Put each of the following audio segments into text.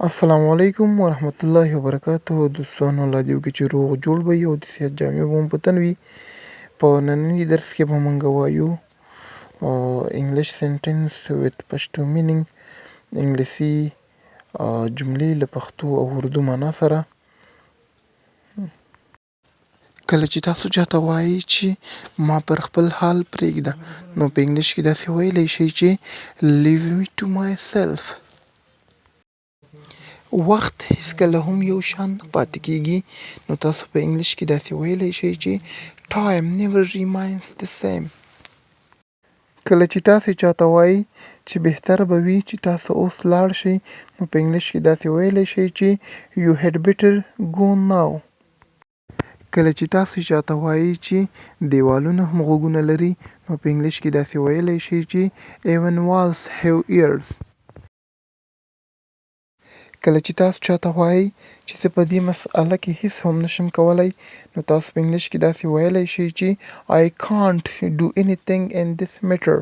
السلام علیکم ورحمت الله وبرکاتہ. دوستانو الله دې وکړي چې روغ جوړ به وي او د صحت جامې به مو په تن وي. په ننني درس کې به موږ وایو انګلیش سنټنس وذ پښتو مینینګ، انګلیسي جملې له پښتو او اردو معنا سره. کله چې تاسو چاته وایي چې ما پر خپل حال پرېږده، نو په انګلیش کې داسې ویلی شئ چې leave me to myself. وخت هیڅکله هم یو شان نه پاتې کېږي، نو تاسو په انګلیش کې داسې ویلی شئ چې time never remains the same. کله چې تاسو چاته وایي چې بهتره به وي چې تاسو اوس لاړ شئ، نو په انګلیش کې داسې ویلی شئ چې you had better go now. کله چې تاسو چاته وایي چې دیوالونه هم غوږونه لري، نو په انګلیش کې داسې ویلی شئ چې even walls have ears. کله چې تاسو چاته وایي چې زه په دې مسئله کې هیڅ هم نشم کولی، نو تاسو په انګلیش کې داسې ویلی شئ چې I can't do anything in this matter.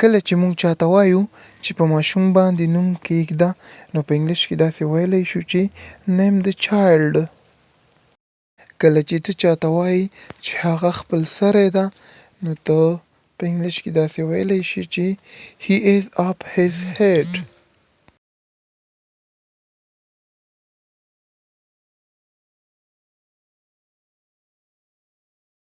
کله چې موږ چاته وایو چې په ماشوم باندې نوم کېږده، نو په انګلیش کې داسې ویلی شو چې name the child. کله چې ته چاته وایي چې هغه خپل سری ده، نو ته په انګلیش کې داسې ویلی شي چې he is up his head.